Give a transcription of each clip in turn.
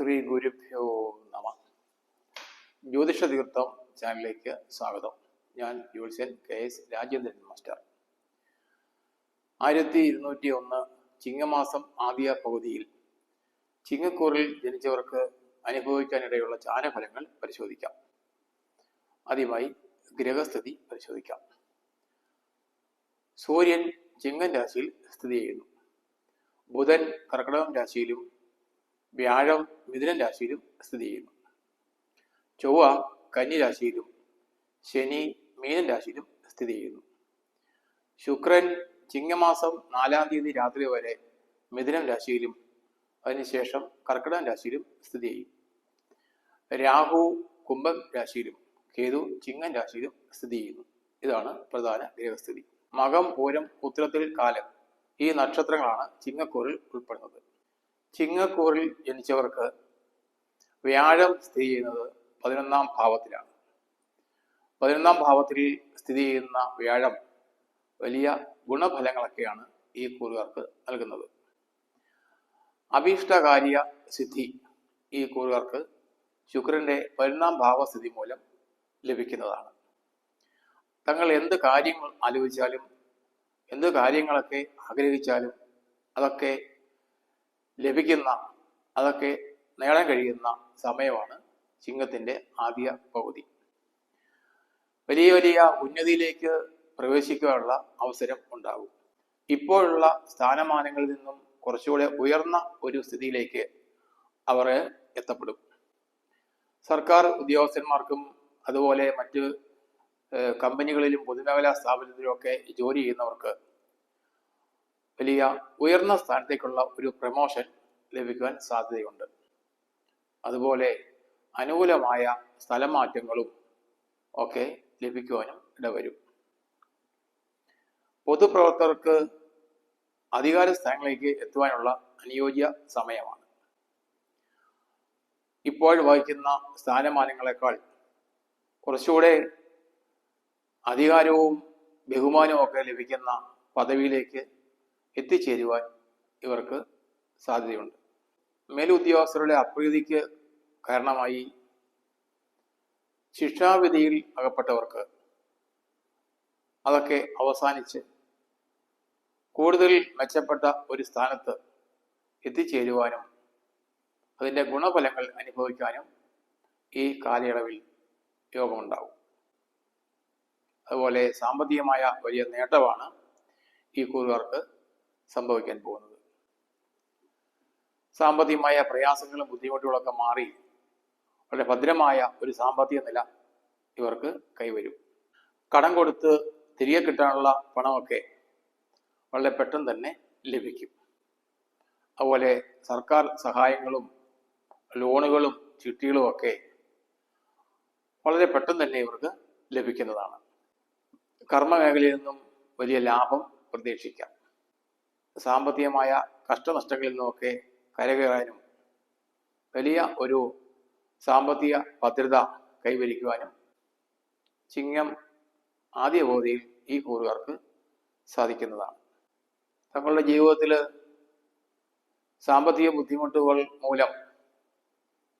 ശ്രീ ഗുരുഭ്യോ നമ. ജ്യോതിഷ തീർത്ഥം ചാനലിലേക്ക് സ്വാഗതം. ഞാൻ ജ്യോത്സ്യൻ KS രാജേന്ദ്രൻ മാസ്റ്റർ. 1201 ചിങ്ങമാസം ആദ്യ പകുതിയിൽ ചിങ്ങക്കൂറിൽ ജനിച്ചവർക്ക് അനുഭവിക്കാനിടയുള്ള ചാരഫലങ്ങൾ പരിശോധിക്കാം. ആദ്യമായി ഗ്രഹസ്ഥിതി പരിശോധിക്കാം. സൂര്യൻ ചിങ്ങൻ രാശിയിൽ സ്ഥിതി ചെയ്യുന്നു. ബുധൻ കർക്കിടകം രാശിയിലും വ്യാഴം മിഥുനൻ രാശിയിലും സ്ഥിതി ചെയ്യുന്നു. ചൊവ്വ കന്നി രാശിയിലും ശനി മീനൻ രാശിയിലും സ്ഥിതി ചെയ്യുന്നു. ശുക്രൻ ചിങ്ങമാസം 4-ാം തീയതി രാത്രി വരെ മിഥുനം രാശിയിലും അതിനുശേഷം കർക്കിടകം രാശിയിലും സ്ഥിതി ചെയ്യും. രാഹു കുംഭം രാശിയിലും കേതു ചിങ്ങൻ രാശിയിലും സ്ഥിതി ചെയ്യുന്നു. ഇതാണ് പ്രധാന ഗ്രഹസ്ഥിതി. മകം പൂരം ഉത്തരത്തിൽ കാലം ഈ നക്ഷത്രങ്ങളാണ് ചിങ്ങക്കൂറിൽ ഉൾപ്പെടുന്നത്. ചിങ്ങക്കൂറിൽ ജനിച്ചവർക്ക് വ്യാഴം സ്ഥിതി ചെയ്യുന്നത് 11-ാം ഭാവത്തിലാണ്. 11-ാം ഭാവത്തിൽ സ്ഥിതി ചെയ്യുന്ന വ്യാഴം വലിയ ഗുണഫലങ്ങളൊക്കെയാണ് ഈ കൂറുകാർക്ക് നൽകുന്നത്. അഭീഷ്ടകാര്യ സിദ്ധി ഈ കൂറുകാർക്ക് ശുക്രന്റെ 11-ാം ഭാവസ്ഥിതി മൂലം ലഭിക്കുന്നതാണ്. തങ്ങൾ എന്ത് കാര്യങ്ങൾ ആലോചിച്ചാലും എന്ത് കാര്യങ്ങളൊക്കെ ആഗ്രഹിച്ചാലും അതൊക്കെ ലഭിക്കുന്ന, അതൊക്കെ നേടാൻ കഴിയുന്ന സമയമാണ് ചിങ്ങത്തിന്റെ ആദ്യ പകുതി. വലിയ വലിയ ഉന്നതിയിലേക്ക് പ്രവേശിക്കാനുള്ള അവസരം ഉണ്ടാകും. ഇപ്പോഴുള്ള സ്ഥാനമാനങ്ങളിൽ നിന്നും കുറച്ചുകൂടെ ഉയർന്ന ഒരു സ്ഥിതിയിലേക്ക് അവർ എത്തപ്പെടും. സർക്കാർ ഉദ്യോഗസ്ഥന്മാർക്കും അതുപോലെ മറ്റ് കമ്പനികളിലും പൊതുമേഖലാ സ്ഥാപനത്തിലും ഒക്കെ ജോലി ചെയ്യുന്നവർക്ക് വലിയ ഉയർന്ന സ്ഥാനത്തേക്കുള്ള ഒരു പ്രമോഷൻ ലഭിക്കുവാൻ സാധ്യതയുണ്ട്. അതുപോലെ അനുകൂലമായ സ്ഥലമാറ്റങ്ങളും ഒക്കെ ലഭിക്കുവാനും ഇടവരും. പൊതുപ്രവർത്തകർക്ക് അധികാര സ്ഥാനങ്ങളിലേക്ക് എത്തുവാനുള്ള അനുയോജ്യ സമയമാണ്. ഇപ്പോൾ വഹിക്കുന്ന സ്ഥാനമാനങ്ങളെക്കാൾ കുറച്ചുകൂടെ അധികാരവും ബഹുമാനവും ഒക്കെ ലഭിക്കുന്ന പദവിയിലേക്ക് എത്തിച്ചേരുവാൻ ഇവർക്ക് സാധ്യതയുണ്ട്. മേലുദ്യോഗസ്ഥരുടെ അപ്രീതിക്ക് കാരണമായി ശിക്ഷാവിധിയിൽ അകപ്പെട്ടവർക്ക് അതൊക്കെ അവസാനിച്ച് കൂടുതൽ മെച്ചപ്പെട്ട ഒരു സ്ഥാനത്ത് എത്തിച്ചേരുവാനും അതിൻ്റെ ഗുണഫലങ്ങൾ അനുഭവിക്കാനും ഈ കാലയളവിൽ യോഗമുണ്ടാവും. അതുപോലെ സാമ്പത്തികമായ വലിയ നേട്ടമാണ് ഈ കൂറുകാർക്ക് സംഭവിക്കാൻ പോകുന്നത്. സാമ്പത്തികമായ പ്രയാസങ്ങളും ബുദ്ധിമുട്ടുകളൊക്കെ മാറി വളരെ ഭദ്രമായ ഒരു സാമ്പത്തിക നില ഇവർക്ക് കൈവരും. കടം കൊടുത്ത് തിരികെ കിട്ടാനുള്ള പണമൊക്കെ വളരെ പെട്ടെന്ന് തന്നെ ലഭിക്കും. അതുപോലെ സർക്കാർ സഹായങ്ങളും ലോണുകളും ചിട്ടികളും ഒക്കെ വളരെ പെട്ടെന്ന് തന്നെ ഇവർക്ക് ലഭിക്കുന്നതാണ്. കർമ്മമേഖലയിൽ നിന്നും വലിയ ലാഭം പ്രതീക്ഷിക്കാം. സാമ്പത്തികമായ കഷ്ടനഷ്ടങ്ങളിൽ നിന്നൊക്കെ കരകയറാനും വലിയ ഒരു സാമ്പത്തിക ഭദ്രത കൈവരിക്കുവാനും ചിങ്ങം ആദ്യ പകുതിയിൽ ഈ കൂറുകാർക്ക് സാധിക്കുന്നതാണ്. തങ്ങളുടെ ജീവിതത്തിൽ സാമ്പത്തിക ബുദ്ധിമുട്ടുകൾ മൂലം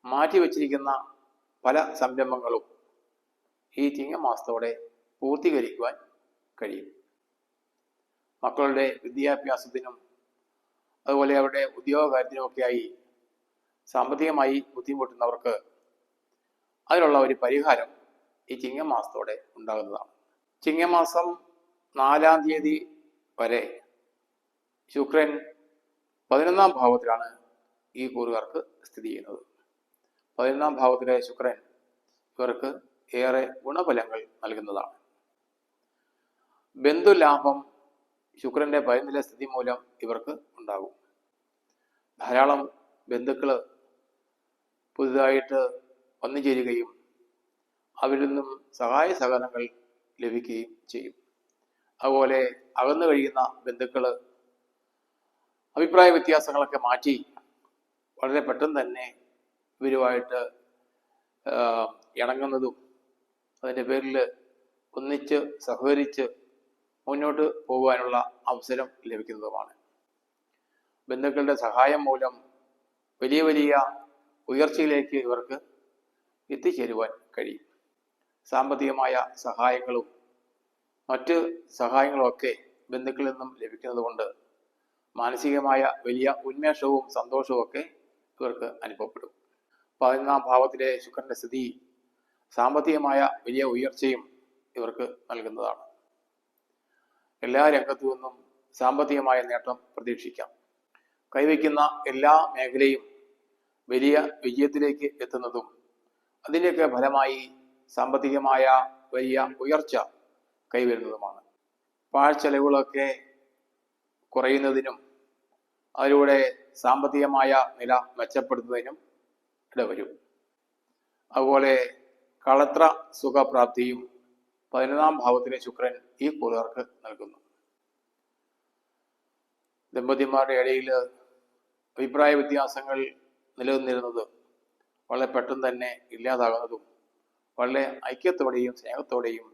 മാറ്റിവെച്ചിരിക്കുന്ന പല സംരംഭങ്ങളും ഈ ചിങ്ങമാസത്തോടെ പൂർത്തീകരിക്കുവാൻ കഴിയും. മക്കളുടെ വിദ്യാഭ്യാസത്തിനും അതുപോലെ അവരുടെ ഉദ്യോഗ കാര്യത്തിനുമൊക്കെയായി സാമ്പത്തികമായി ബുദ്ധിമുട്ടുന്നവർക്ക് അതിനുള്ള ഒരു പരിഹാരം ഈ ചിങ്ങമാസത്തോടെ ഉണ്ടാകുന്നതാണ്. ചിങ്ങമാസം 4-ാം തീയതി വരെ ശുക്രൻ 11-ാം ഭാവത്തിലാണ് ഈ കൂറുകാർക്ക് സ്ഥിതി ചെയ്യുന്നത്. 11-ാം ഭാവത്തിലെ ശുക്രൻ ഇവർക്ക് ഏറെ ഗുണഫലങ്ങൾ നൽകുന്നതാണ്. ബന്ധുലാഭം ശുക്രന്റെ 11-ലെ സ്ഥിതി മൂലം ഇവർക്ക് ഉണ്ടാകും. ധാരാളം ബന്ധുക്കൾ പുതുതായിട്ട് വന്നു ചേരുകയും അവരിൽ നിന്നും സഹായ സഹകരണങ്ങൾ ലഭിക്കുകയും ചെയ്യും. അതുപോലെ അകന്നു കഴിയുന്ന ബന്ധുക്കൾ അഭിപ്രായ വ്യത്യാസങ്ങളൊക്കെ മാറ്റി വളരെ പെട്ടെന്ന് തന്നെ ഇവരുമായിട്ട് ഇണങ്ങുന്നതും അതിൻ്റെ പേരിൽ ഒന്നിച്ച് സഹകരിച്ച് മുന്നോട്ട് പോകുവാനുള്ള അവസരം ലഭിക്കുന്നതുമാണ്. ബന്ധുക്കളുടെ സഹായം മൂലം വലിയ വലിയ ഉയർച്ചയിലേക്ക് ഇവർക്ക് എത്തിച്ചേരുവാൻ കഴിയും. സാമ്പത്തികമായ സഹായങ്ങളും മറ്റ് സഹായങ്ങളുമൊക്കെ ബന്ധുക്കളിൽ നിന്നും ലഭിക്കുന്നത് കൊണ്ട് മാനസികമായ വലിയ ഉന്മേഷവും സന്തോഷവും ഒക്കെ ഇവർക്ക് അനുഭവപ്പെടും. 11ാം ഭാവത്തിലെ ശുക്രന്റെ സ്ഥിതി സാമ്പത്തികമായ വലിയ ഉയർച്ചയും ഇവർക്ക് നൽകുന്നതാണ്. എല്ലാ രംഗത്തു നിന്നും സാമ്പത്തികമായ നേട്ടം പ്രതീക്ഷിക്കാം. കൈവയ്ക്കുന്ന എല്ലാ മേഖലയും വലിയ വിജയത്തിലേക്ക് എത്തുന്നതും അതിൻ്റെയൊക്കെ ഫലമായി സാമ്പത്തികമായ വലിയ ഉയർച്ച കൈവരുന്നതുമാണ്. പാഴ്ചെലവുകളൊക്കെ കുറയുന്നതിനും അതിലൂടെ സാമ്പത്തികമായ നില മെച്ചപ്പെടുത്തുന്നതിനും ഇടവരും. അതുപോലെ കളത്ര സുഖപ്രാപ്തിയും 11ാം ഭാവത്തിലെ ശുക്രൻ ഈ കൂറുകാർക്ക് നൽകുന്നു. ദമ്പതിമാരുടെ ഇടയിൽ അഭിപ്രായ വ്യത്യാസങ്ങൾ നിലനിന്നിരുന്നത് വളരെ പെട്ടെന്ന് തന്നെ ഇല്ലാതാകുന്നതും വളരെ ഐക്യത്തോടെയും സ്നേഹത്തോടെയും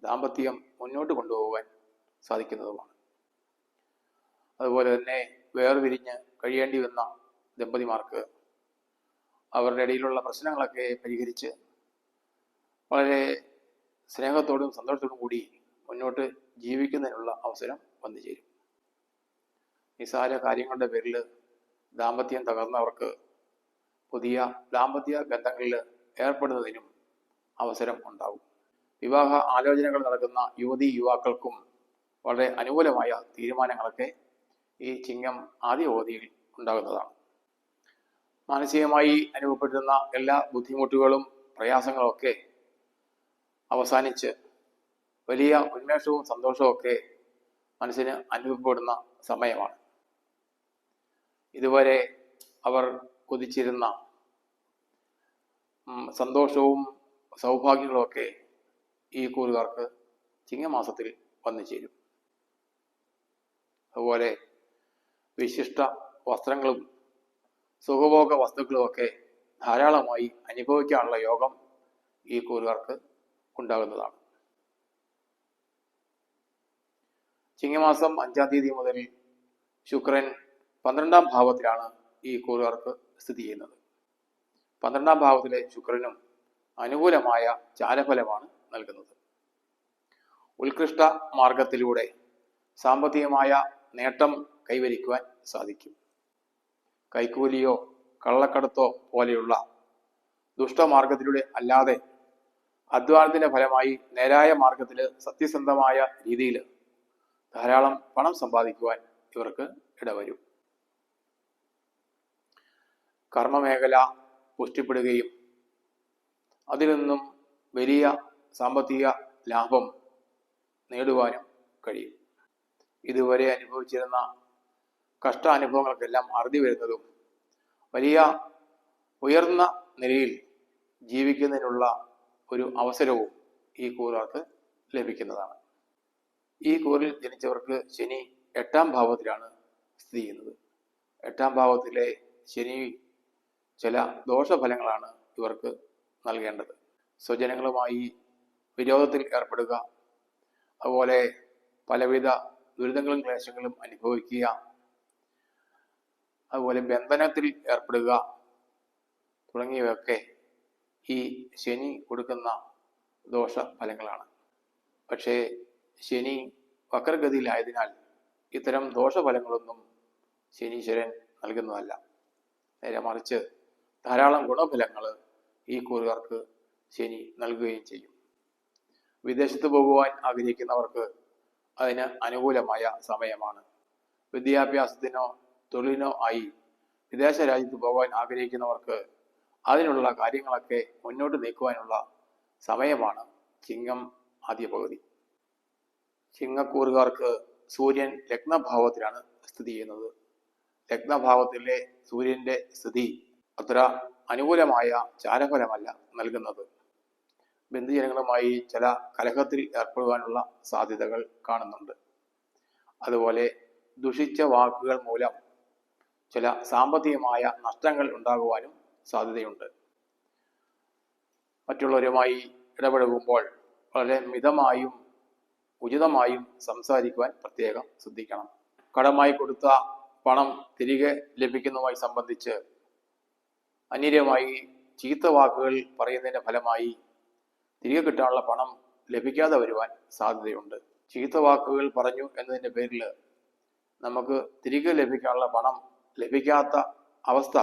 ദാമ്പത്യം മുന്നോട്ട് കൊണ്ടുപോകാൻ സാധിക്കുന്നതുമാണ്. അതുപോലെ തന്നെ വേർപിരിഞ്ഞ് കഴിയേണ്ടി വന്ന ദമ്പതിമാർക്ക് അവരുടെ ഇടയിലുള്ള പ്രശ്നങ്ങളൊക്കെ പരിഹരിച്ച് വളരെ സ്നേഹത്തോടും സന്തോഷത്തോടും കൂടി മുന്നോട്ട് ജീവിക്കുന്നതിനുള്ള അവസരം വന്നു ചേരും. നിസ്സാര കാര്യങ്ങളുടെ പേരിൽ ദാമ്പത്യം തകർന്നവർക്ക് പുതിയ ദാമ്പത്യ ബന്ധങ്ങളിൽ ഏർപ്പെടുന്നതിനും അവസരം ഉണ്ടാവും. വിവാഹ ആലോചനകൾ നടക്കുന്ന യുവതി യുവാക്കൾക്കും വളരെ അനുകൂലമായ തീരുമാനങ്ങളൊക്കെ ഈ ചിങ്ങം ആദ്യ അവധിയിൽ ഉണ്ടാകുന്നതാണ്. മാനസികമായി അനുഭവപ്പെട്ടിരുന്ന എല്ലാ ബുദ്ധിമുട്ടുകളും പ്രയാസങ്ങളും ഒക്കെ അവസാനിച്ച് വലിയ ഉന്മേഷവും സന്തോഷവും ഒക്കെ മനസ്സിന് അനുഭവപ്പെടുന്ന സമയമാണ്. ഇതുവരെ അവർ കൊതിച്ചിരുന്ന സന്തോഷവും സൗഭാഗ്യങ്ങളും ഒക്കെ ഈ കൂറുകാർക്ക് ചിങ്ങമാസത്തിൽ വന്നു ചേരും. അതുപോലെ വിശിഷ്ട വസ്ത്രങ്ങളും സുഖഭോഗ വസ്തുക്കളും ഒക്കെ ധാരാളമായി അനുഭവിക്കാനുള്ള യോഗം ഈ കൂറുകാർക്ക് ഉണ്ടാകുന്നതാണ്. ചിങ്ങമാസം 5-ാം തീയതി മുതൽ ശുക്രൻ 12ാം ഭാവത്തിലാണ് ഈ കൂറുകാർക്ക് സ്ഥിതി ചെയ്യുന്നത്. 12ാം ഭാവത്തിലെ ശുക്രനും അനുകൂലമായ ചാരഫലമാണ് നൽകുന്നത്. ഉത്കൃഷ്ട മാർഗത്തിലൂടെ സാമ്പത്തികമായ നേട്ടം കൈവരിക്കുവാൻ സാധിക്കും. കൈക്കൂലിയോ കള്ളക്കടത്തോ പോലെയുള്ള ദുഷ്ടമാർഗത്തിലൂടെ അല്ലാതെ അധ്വാനത്തിന്റെ ഫലമായി നേരായ മാർഗത്തിൽ സത്യസന്ധമായ രീതിയിൽ ധാരാളം പണം സമ്പാദിക്കുവാൻ ഇവർക്ക് ഇടവരും. കർമ്മമേഖല പുഷ്ടിപ്പെടുകയും അതിൽ നിന്നും വലിയ സാമ്പത്തിക ലാഭം നേടുവാനും കഴിയും. ഇതുവരെ അനുഭവിച്ചിരുന്ന കഷ്ടാനുഭവങ്ങൾക്കെല്ലാം അറുതി വരുന്നതും വലിയ ഉയർന്ന നിലയിൽ ജീവിക്കുന്നതിനുള്ള ഒരു അവസരവും ഈ കൂറുകാർക്ക് ലഭിക്കുന്നതാണ്. ഈ കൂറിൽ ജനിച്ചവർക്ക് ശനി 8ാം ഭാവത്തിലാണ് സ്ഥിതി ചെയ്യുന്നത്. 8ാം ഭാവത്തിലെ ശനി ചില ദോഷഫലങ്ങളാണ് ഇവർക്ക് നൽകേണ്ടത്. സ്വജനങ്ങളുമായി വിരോധത്തിൽ ഏർപ്പെടുക, അതുപോലെ പലവിധ ദുരിതങ്ങളും ക്ലേശങ്ങളും അനുഭവിക്കുക, അതുപോലെ ബന്ധനത്തിൽ ഏർപ്പെടുക തുടങ്ങിയവയൊക്കെ ഈ ശനി കൊടുക്കുന്ന ദോഷഫലങ്ങളാണ്. പക്ഷേ ശനി വക്രഗതിയിലായതിനാൽ ഇത്തരം ദോഷഫലങ്ങളൊന്നും ശനീശ്വരൻ നൽകുന്നതല്ല. നേരെ മറിച്ച് ധാരാളം ഗുണഫലങ്ങൾ ഈ കൂറുകാർക്ക് ശനി നൽകുകയും ചെയ്യും. വിദേശത്ത് പോകുവാൻ ആഗ്രഹിക്കുന്നവർക്ക് അതിന് അനുകൂലമായ സമയമാണ്. വിദ്യാഭ്യാസത്തിനോ തൊഴിലിനോ ആയി വിദേശ രാജ്യത്ത് പോകാൻ ആഗ്രഹിക്കുന്നവർക്ക് അതിനുള്ള കാര്യങ്ങളൊക്കെ മുന്നോട്ട് നീക്കുവാനുള്ള സമയമാണ് ചിങ്ങം ആദ്യ പകുതി. ചിങ്ങക്കൂറുകാർക്ക് സൂര്യൻ ലഗ്നഭാവത്തിലാണ് സ്ഥിതി ചെയ്യുന്നത്. ലഗ്നഭാവത്തിലെ സൂര്യന്റെ സ്ഥിതി അത്ര അനുകൂലമായ ചാരഫലമല്ല നൽകുന്നത്. ബന്ധുജനങ്ങളുമായി ചില കലഹത്തിൽ ഏർപ്പെടുവാനുള്ള സാധ്യതകൾ കാണുന്നുണ്ട്. അതുപോലെ ദുഷിച്ച വാക്കുകൾ മൂലം ചില സാമ്പത്തികമായ നഷ്ടങ്ങൾ ഉണ്ടാകുവാനും സാധ്യതയുണ്ട്. മറ്റുള്ളവരുമായി ഇടപഴകുമ്പോൾ വളരെ മിതമായും ഉചിതമായും സംസാരിക്കുവാൻ പ്രത്യേകം ശ്രദ്ധിക്കണം. കടമായി കൊടുത്ത പണം തിരികെ ലഭിക്കുന്നതുമായി സംബന്ധിച്ച് അന്യരുമായി ചീത്ത വാക്കുകൾ പറയുന്നതിൻ്റെ ഫലമായി തിരികെ കിട്ടാനുള്ള പണം ലഭിക്കാതെ വരുവാൻ സാധ്യതയുണ്ട്. ചീത്ത വാക്കുകൾ പറഞ്ഞു എന്നതിൻ്റെ പേരിൽ നമുക്ക് തിരികെ ലഭിക്കാനുള്ള പണം ലഭിക്കാത്ത അവസ്ഥ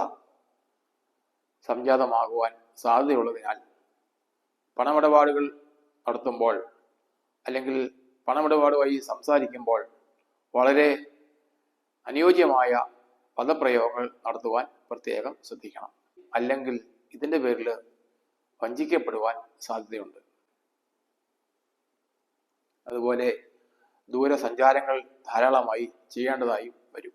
സംജാതമാകുവാൻ സാധ്യതയുള്ളതിനാൽ പണമിടപാടുകൾ നടത്തുമ്പോൾ അല്ലെങ്കിൽ പണമിടപാടുമായി സംസാരിക്കുമ്പോൾ വളരെ അനുയോജ്യമായ പദപ്രയോഗങ്ങൾ നടത്തുവാൻ പ്രത്യേകം ശ്രദ്ധിക്കണം. അല്ലെങ്കിൽ ഇതിൻ്റെ പേരിൽ വഞ്ചിക്കപ്പെടുവാൻ സാധ്യതയുണ്ട്. അതുപോലെ ദൂരസഞ്ചാരങ്ങൾ ധാരാളമായി ചെയ്യേണ്ടതായും വരും.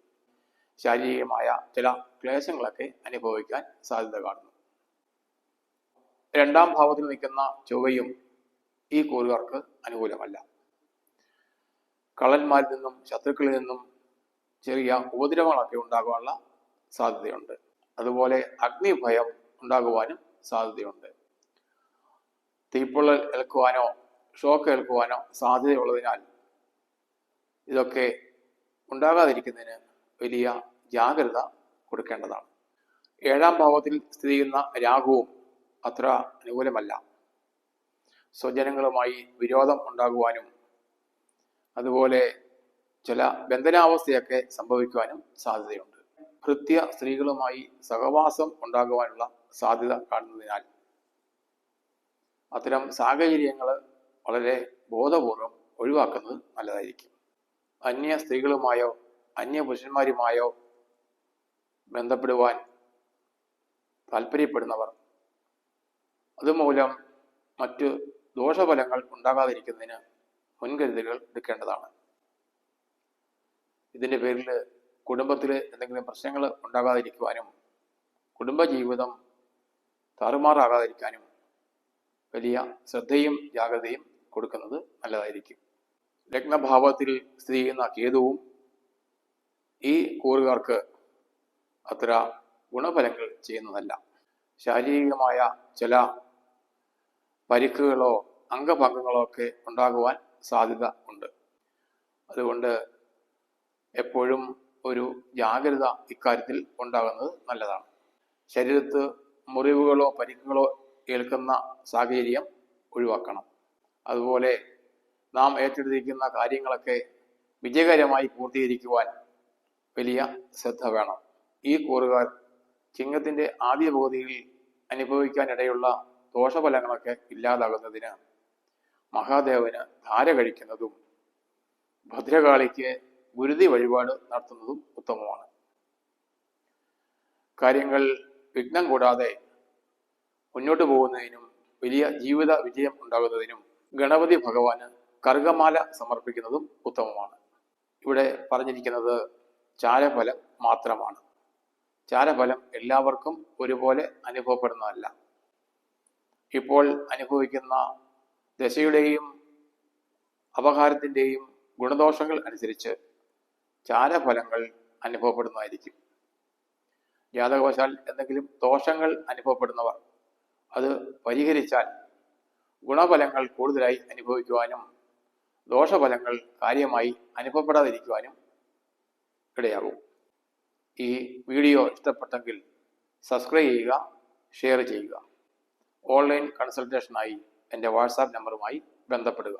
ശാരീരികമായ ചില ക്ലേശങ്ങളൊക്കെ അനുഭവിക്കാൻ സാധ്യത കാണുന്നു. 2-ാം ഭാവത്തിൽ നിൽക്കുന്ന ചൊവ്വയും ഈ കൂറുകാർക്ക് അനുകൂലമല്ല. കള്ളന്മാരിൽ നിന്നും ശത്രുക്കളിൽ നിന്നും ചെറിയ ഉപദ്രവങ്ങളൊക്കെ ഉണ്ടാകുവാനുള്ള സാധ്യതയുണ്ട്. അതുപോലെ അഗ്നിഭയം ഉണ്ടാകുവാനും സാധ്യതയുണ്ട്. തീപ്പൊള്ളൽ ഏൽക്കുവാനോ ഷോക്ക് ഏൽക്കുവാനോ സാധ്യതയുള്ളതിനാൽ ഇതൊക്കെ ഉണ്ടാകാതിരിക്കുന്നതിന് വലിയ ജാഗ്രത കൊടുക്കേണ്ടതാണ്. 7-ാം ഭാവത്തിൽ സ്ഥിതി ചെയ്യുന്ന രാഹുവും അത്ര അനുകൂലമല്ല. സ്വജനങ്ങളുമായി വിരോധം ഉണ്ടാകുവാനും അതുപോലെ ചില ബന്ധനാവസ്ഥയൊക്കെ സംഭവിക്കുവാനും സാധ്യതയുണ്ട്. ഭൃത്യ സ്ത്രീകളുമായി സഹവാസം ഉണ്ടാകുവാനുള്ള സാധ്യത കാണുന്നതിനാൽ അത്തരം സാഹചര്യങ്ങൾ വളരെ ബോധപൂർവം ഒഴിവാക്കുന്നത് നല്ലതായിരിക്കും. അന്യ സ്ത്രീകളുമായോ അന്യ പുരുഷന്മാരുമായോ ബന്ധപ്പെടുവാൻ താല്പര്യപ്പെടുന്നവർ അതുമൂലം മറ്റ് ദോഷഫലങ്ങൾ ഉണ്ടാകാതിരിക്കുന്നതിന് മുൻകരുതലുകൾ എടുക്കേണ്ടതാണ്. ഇതിൻ്റെ പേരിൽ കുടുംബത്തിൽ എന്തെങ്കിലും പ്രശ്നങ്ങൾ ഉണ്ടാകാതിരിക്കുവാനും കുടുംബജീവിതം താറുമാറാകാതിരിക്കാനും വലിയ ശ്രദ്ധയും ജാഗ്രതയും കൊടുക്കുന്നത് നല്ലതായിരിക്കും. ലഗ്നഭാവത്തിൽ സ്ഥിതി ചെയ്യുന്ന കേതുവും ഈ കൂറുകാർക്ക് അത്ര ഗുണഫലങ്ങൾ ചെയ്യുന്നതല്ല. ശാരീരികമായ ചില പരിക്കുകളോ അംഗഭംഗങ്ങളോ ഒക്കെ ഉണ്ടാകുവാൻ സാധ്യത ഉണ്ട്. അതുകൊണ്ട് എപ്പോഴും ഒരു ജാഗ്രത ഇക്കാര്യത്തിൽ ഉണ്ടാകുന്നത് നല്ലതാണ്. ശരീരത്ത് മുറിവുകളോ പരിക്കുകളോ ഏൽക്കുന്ന സാഹചര്യം ഒഴിവാക്കണം. അതുപോലെ നാം ഏറ്റെടുത്തിരിക്കുന്ന കാര്യങ്ങളൊക്കെ വിജയകരമായി പൂർത്തീകരിക്കുവാൻ വലിയ ശ്രദ്ധ വേണം. ഈ കൂറുകാർ ചിങ്ങത്തിൻ്റെ ആദ്യ പകുതിയിൽ അനുഭവിക്കാനിടയുള്ള ദോഷഫലങ്ങളൊക്കെ ഇല്ലാതാകുന്നതിന് മഹാദേവന് ധാര കഴിക്കുന്നതും ഭദ്രകാളിക്ക് ഗുരുതി വഴിപാട് നടത്തുന്നതും ഉത്തമമാണ്. കാര്യങ്ങൾ വിഘ്നം കൂടാതെ മുന്നോട്ട് പോകുന്നതിനും വലിയ ജീവിത വിജയം ഉണ്ടാകുന്നതിനും ഗണപതി ഭഗവാന് കർഗമാല സമർപ്പിക്കുന്നതും ഉത്തമമാണ്. ഇവിടെ പറഞ്ഞിരിക്കുന്നത് ചാരഫലം മാത്രമാണ്. ചാരഫലം എല്ലാവർക്കും ഒരുപോലെ അനുഭവപ്പെടുന്നതല്ല. ഇപ്പോൾ അനുഭവിക്കുന്ന ദശയുടെയും അപകാരത്തിൻ്റെയും ഗുണദോഷങ്ങൾ അനുസരിച്ച് ചാരഫലങ്ങൾ അനുഭവപ്പെടുന്നതായിരിക്കും. ജാതകവശാൽ എന്തെങ്കിലും ദോഷങ്ങൾ അനുഭവപ്പെടുന്നവർ അത് പരിഹരിച്ചാൽ ഗുണഫലങ്ങൾ കൂടുതലായി അനുഭവിക്കുവാനും ദോഷഫലങ്ങൾ കാര്യമായി അനുഭവപ്പെടാതിരിക്കുവാനും ഇടയാകും. ഈ വീഡിയോ ഇഷ്ടപ്പെട്ടെങ്കിൽ സബ്സ്ക്രൈബ് ചെയ്യുക, ഷെയർ ചെയ്യുക. ഓൺലൈൻ കൺസൾട്ടേഷനായി എൻ്റെ വാട്സാപ്പ് നമ്പറുമായി ബന്ധപ്പെടുക.